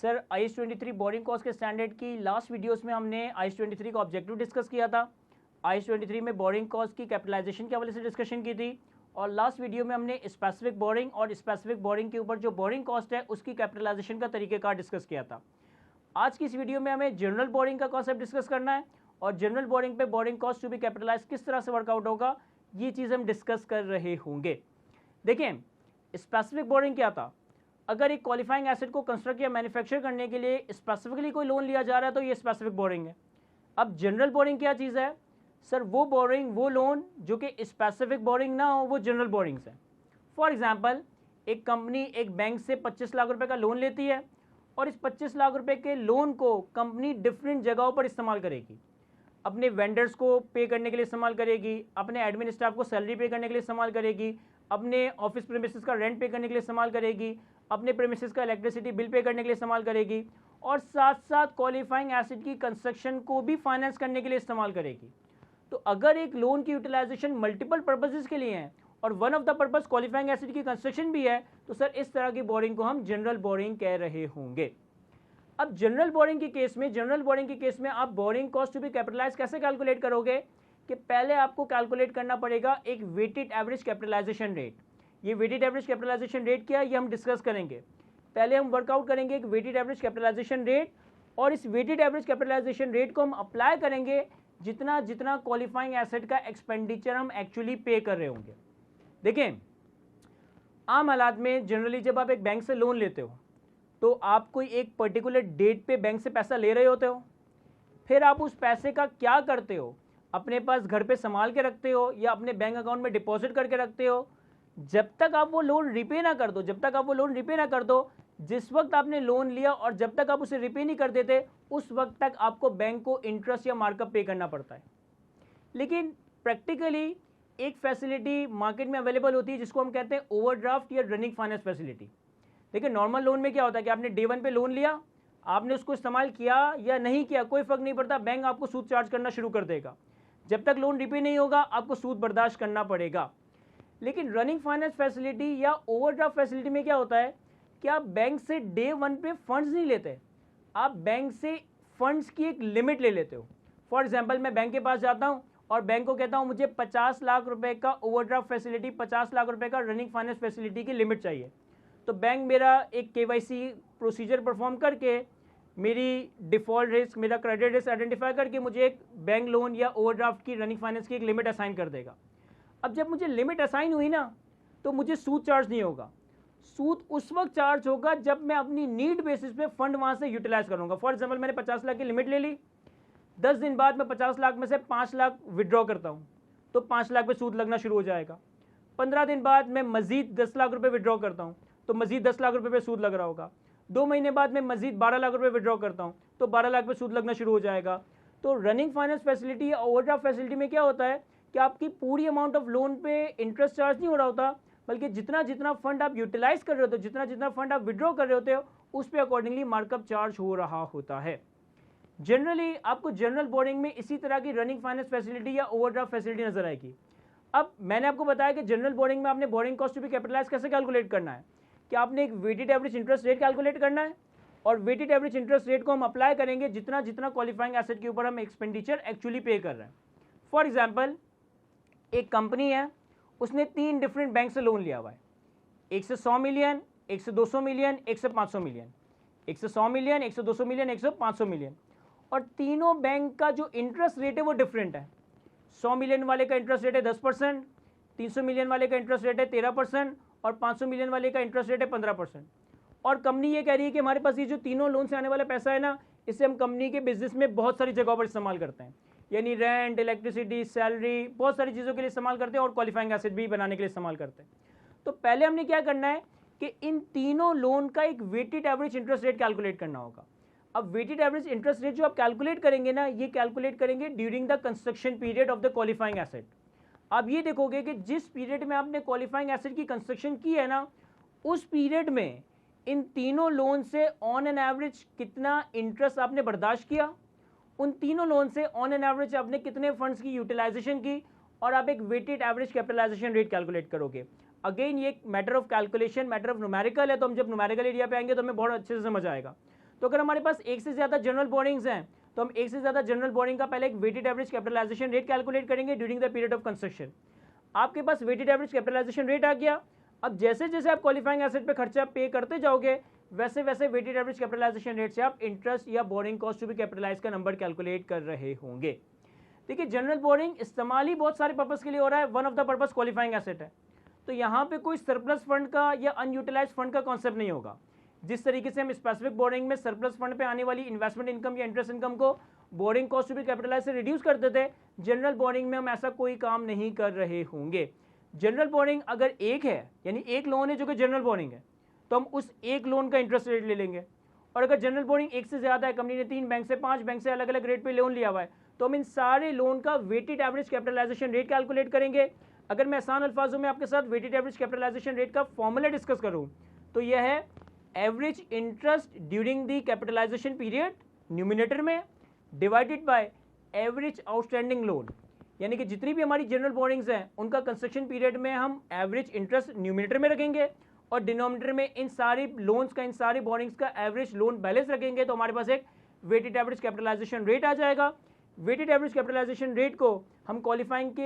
Sir IS-23 borrowing cost के standard की last videos में हमने IS-23 का ऑब्जेक्टिव डिस्कस किया था। IS-23 में बोरिंग कॉस्ट की कैपिटलाइजेशन के हवाले से डिस्कशन की थी और लास्ट वीडियो में हमने स्पेसिफिक बोरिंग और स्पेसिफिक बोरिंग के ऊपर जो बोरिंग कॉस्ट है उसकी कैपिटलाइजेशन का तरीक़ेकार डिस्कस किया था। आज की इस वीडियो में हमें जनरल बोरिंग का कॉन्सेप्ट डिस्कस करना है और जनरल बोरिंग पे borrowing cost to be capitalise किस तरह से वर्कआउट होगा ये चीज़ हम डिस्कस कर रहे होंगे। देखें, स्पेसिफिक बोरिंग क्या था। अगर एक क्वालिफाइंग एसेट को कंस्ट्रक्ट या मैन्युफैक्चर करने के लिए स्पेसिफिकली कोई लोन लिया जा रहा है तो ये स्पेसिफिक बोरिंग है। अब जनरल बोरिंग क्या चीज़ है? सर वो बोरिंग, वो लोन जो कि स्पेसिफिक बोरिंग ना हो, वो जनरल बोरिंग्स है। फॉर एग्जांपल, एक कंपनी एक बैंक से 25 लाख रुपए का लोन लेती है और इस 25 लाख रुपए के लोन को कंपनी डिफरेंट जगहों पर इस्तेमाल करेगी। अपने वेंडर्स को पे करने के लिए इस्तेमाल करेगी, अपने एडमिन स्टाफ को सैलरी पे करने के लिए इस्तेमाल करेगी, अपने ऑफिस प्रेमिसेस का रेंट पे करने के लिए इस्तेमाल करेगी, अपने प्रेमिसेस का इलेक्ट्रिसिटी बिल पे करने के लिए इस्तेमाल करेगी और साथ साथ क्वालिफाइंग एसेट की कंस्ट्रक्शन को भी फाइनेंस करने के लिए इस्तेमाल करेगी। तो अगर एक लोन की यूटिलाइजेशन मल्टीपल पर्पसेस के लिए है और one of the purpose qualifying asset की कंस्ट्रक्शन भी है तो सर इस तरह की बोरिंग को हम जनरल बोरिंग कह रहे होंगे। अब जनरल बोरिंग के केस में आप borrowing cost to be capitalise कैसे कैलकुलेट करोगे कि पहले आपको कैलकुलेट करना पड़ेगा एक वेटेड एवरेज कैपिटलाइजेशन रेट। ये वेटेड एवरेज कैपिटलाइजेशन रेट क्या है ये हम डिस्कस करेंगे। पहले हम वर्कआउट करेंगे एक वेटेड एवरेज कैपिटलाइजेशन रेट और इस वेटेड एवरेज कैपिटलाइजेशन रेट को हम अप्लाई करेंगे जितना जितना क्वालिफाइंग एसेट का एक्सपेंडिचर हम एक्चुअली पे कर रहे होंगे। देखें, आम हालात में जनरली जब आप एक बैंक से लोन लेते हो तो आप कोई एक पर्टिकुलर डेट पे बैंक से पैसा ले रहे होते हो, फिर आप उस पैसे का क्या करते हो, अपने पास घर पे संभाल के रखते हो या अपने बैंक अकाउंट में डिपॉजिट करके रखते हो। जब तक आप वो लोन रिपे ना कर दो, जिस वक्त आपने लोन लिया और जब तक आप उसे रिपे नहीं कर देते उस वक्त तक आपको बैंक को इंटरेस्ट या मार्कअप पे करना पड़ता है। लेकिन प्रैक्टिकली एक फैसिलिटी मार्केट में अवेलेबल होती है जिसको हम कहते हैं ओवरड्राफ्ट या रनिंग फाइनेंस फैसिलिटी। देखिए, नॉर्मल लोन में क्या होता है कि आपने डे 1 पे लोन लिया, आपने उसको इस्तेमाल किया या नहीं किया कोई फर्क नहीं पड़ता, बैंक आपको सूद चार्ज करना शुरू कर देगा। जब तक लोन रिपे नहीं होगा आपको सूद बर्दाश्त करना पड़ेगा। लेकिन रनिंग फाइनेंस फैसिलिटी या ओवरड्राफ्ट फैसिलिटी में क्या होता है कि आप बैंक से डे 1 पे फंड्स नहीं लेते, आप बैंक से फंड्स की एक लिमिट ले लेते हो। फॉर एग्जांपल, मैं बैंक के पास जाता हूं और बैंक को कहता हूं मुझे 50 लाख रुपए का ओवरड्राफ्ट फैसिलिटी, 50 लाख रुपए का रनिंग फाइनेंस फैसिलिटी की लिमिट चाहिए। तो बैंक मेरा एक KYC प्रोसीजर परफॉर्म करके मेरी डिफ़ॉल्ट रिस्क, मेरा क्रेडिट रिस्क आइडेंटिफाई करके मुझे एक बैंक लोन या ओवरड्राफ्ट की रनिंग फाइनेंस की एक लिमिट असाइन कर देगा। अब जब मुझे लिमिट असाइन हुई ना तो मुझे सूद चार्ज नहीं होगा। सूद उस वक्त चार्ज होगा जब मैं अपनी नीड बेसिस पे फंड वहां से यूटिलाइज करूंगा। फॉर एग्जांपल, मैंने 50 लाख की लिमिट ले ली, 10 दिन बाद मैं 50 लाख में से 5 लाख विड्रॉ करता हूं तो 5 लाख पे सूद लगना शुरू हो जाएगा। 15 दिन बाद मैं मजीद 10 लाख रुपए विड्रॉ करता हूं तो मजीद 10 लाख रुपए पे सूद लग रहा होगा। 2 महीने बाद मैं मजीद 12 लाख रुपए विड्रॉ करता हूं तो 12 लाख पे सूद लगना शुरू हो जाएगा। तो रनिंग फाइनेंस फैसिलिटी या ओवरड्राफ्ट फैसिलिटी में क्या होता है कि आपकी पूरी अमाउंट ऑफ लोन पे इंटरेस्ट चार्ज नहीं हो रहा होता, बल्कि जितना जितना फंड आप यूटिलाइज कर रहे होते हो, जितना जितना फंड आप विड्रॉ कर रहे होते हो उस पे अकॉर्डिंगली मार्कअप चार्ज हो रहा होता है। जनरली आपको जनरल बोरिंग में इसी तरह की रनिंग फाइनेंस फैसिलिटी या ओवरड्राफ्ट फैसिलिटी नजर आएगी। अब मैंने आपको बताया कि जनरल बोरिंग में आपने borrowing cost to be capitalise कैसे कैलकुलेट करना है कि आपने एक weighted average interest rate calculate करना है और वेटेड एवरेज इंटरेस्ट रेट को हम अप्लाई करेंगे जितना जितना क्वालिफाइंग एसेट के ऊपर हम एक्सपेंडिचर एक्चुअली पे कर रहे हैं। फॉर एग्जांपल, एक कंपनी है, उसने 3 डिफरेंट बैंक से लोन लिया हुआ है, एक से 100 मिलियन, एक से 200 मिलियन, एक से 500 मिलियन, एक से 100 मिलियन, एक से 200 मिलियन, एक से 500 मिलियन। और तीनों बैंक का जो इंटरेस्ट रेट है वो डिफरेंट है। 100 मिलियन वाले का इंटरेस्ट रेट है 10%, 300 मिलियन वाले का इंटरेस्ट रेट है 13% और 500 मिलियन वाले का इंटरेस्ट रेट है 15%। और कंपनी ये कह रही है कि हमारे पास ये जो तीनों लोन से आने वाला पैसा है ना, इससे हम कंपनी के बिजनेस में बहुत सारी जगहों पर इस्तेमाल करते हैं, यानी रेंट, इलेक्ट्रिसिटी, सैलरी, बहुत सारी चीज़ों के लिए इस्तेमाल करते हैं और क्वालिफाइंग एसेट भी बनाने के लिए इस्तेमाल करते हैं। तो पहले हमने क्या करना है कि इन तीनों लोन का एक weighted average interest rate calculate करना होगा। अब वेटेड एवरेज इंटरेस्ट रेट जो आप कैलकुलेट करेंगे ना, ये कैलकुलेट करेंगे during the construction period of the qualifying asset. आप ये देखोगे कि जिस पीरियड में आपने क्वालिफाइंग एसेट की कंस्ट्रक्शन की है ना, उस पीरियड में इन तीनों लोन से ऑन एन एवरेज कितना इंटरेस्ट आपने बर्दाश्त किया, उन तीनों लोन से ऑन एन एवरेज आपने कितने फंड्स की यूटिलाइजेशन की और आप एक weighted average capitalisation rate calculate करोगे। अगेन ये matter of calculation, matter of numerical है, तो हम जब न्यूमेरिकल एरिया पे आएंगे तो हमें बहुत अच्छे से समझ आएगा। तो अगर हमारे पास एक से ज़्यादा जनरल बोरिंग्स हैं तो हम एक से ज़्यादा जनरल बोरिंग का पहले एक weighted average capitalisation rate calculate करेंगे during the period of construction. आपके पास वेटेड एवरेज कैपिटलाइजेशन रेट आ गया। अब जैसे जैसे आप क्वालिफाइंग एसेट पे खर्चा पे करते जाओगे वैसे वैसे वेटेड एवरेज कैपिटलाइजेशन रेट से आप इंटरेस्ट या borrowing cost to be capitalise का नंबर कैलकुलेट कर रहे होंगे। देखिए जनरल बोरिंग इस्तेमाल ही बहुत सारे पर्पस के लिए हो रहा है, one of the purpose qualifying asset है, तो यहाँ पे कोई सरप्लस फंड का या अनयूटिलाइज फंड का कॉन्सेप्ट नहीं होगा। जिस तरीके से हम स्पेसिफिक बोरिंग में सरप्लस फंड पे आने वाली इन्वेस्टमेंट इनकम या इंटरेस्ट इनकम को borrowing cost to be capitalise से रिड्यूस करते थे, जनरल बोरिंग में हम ऐसा कोई काम नहीं कर रहे होंगे। जनरल बोरिंग अगर एक है यानी एक लोन है जो कि जनरल बोरिंग है तो हम उस एक लोन का इंटरेस्ट रेट ले लेंगे, और अगर जनरल बोरिंग एक से ज़्यादा है, कंपनी ने 3 बैंक से 5 बैंक से अलग अलग रेट पे लोन लिया हुआ है, तो हम इन सारे लोन का weighted average capitalisation rate calculate करेंगे। अगर मैं आसान अल्फाजों में आपके साथ वेटेड एवरेज कैपिटलाइजेशन रेट का फॉर्मूला डिस्कस करूं तो यह है average interest during the capitalisation period numerator में divided by average outstanding loan, यानी कि जितनी भी हमारी जनरल बोरिंग्स हैं उनका कंस्ट्रक्शन पीरियड में हम एवरेज इंटरेस्ट न्यूमिनेटर में रखेंगे और डिनोमिनेटर में इन सारी लोन्स का, इन सारी बोरिंग्स का एवरेज लोन बैलेंस रखेंगे, तो हमारे पास एक वेटेड एवरेज कैपिटलाइजेशन रेट आ जाएगा। वेटेड एवरेज कैपिटलाइजेशन रेट को हम क्वालिफाइंग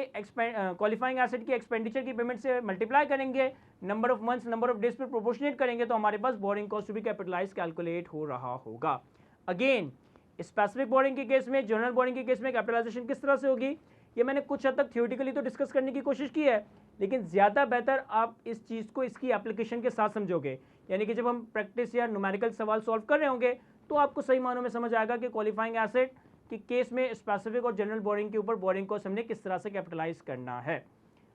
एसेट के एक्सपेंडिचर की पेमेंट से मल्टीप्लाई करेंगे, number of months number of days पर प्रोपोर्शनेट करेंगे, तो हमारे पास borrowing cost to be capitalise calculate हो रहा होगा। अगेन स्पेसिफिक बोरिंग के केस में, जनरल बोरिंग के केस में कैपिटलाइजेशन किस तरह से होगी ये मैंने कुछ हद तक थ्योरेटिकली तो डिस्कस करने की कोशिश की है, लेकिन ज़्यादा बेहतर आप इस चीज़ को इसकी एप्लीकेशन के साथ समझोगे, यानी कि जब हम प्रैक्टिस या न्यूमेरिकल सवाल सॉल्व कर रहे होंगे तो आपको सही मानों में समझ आएगा कि क्वालिफाइंग एसेट कि केस में स्पेसिफिक और जनरल बोरिंग के ऊपर बोरिंग को हमने किस तरह से कैपिटलाइज करना है।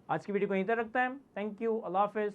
आज की वीडियो को यहीं तक रखते हैं। थैंक यू, अल्लाह हाफिज़।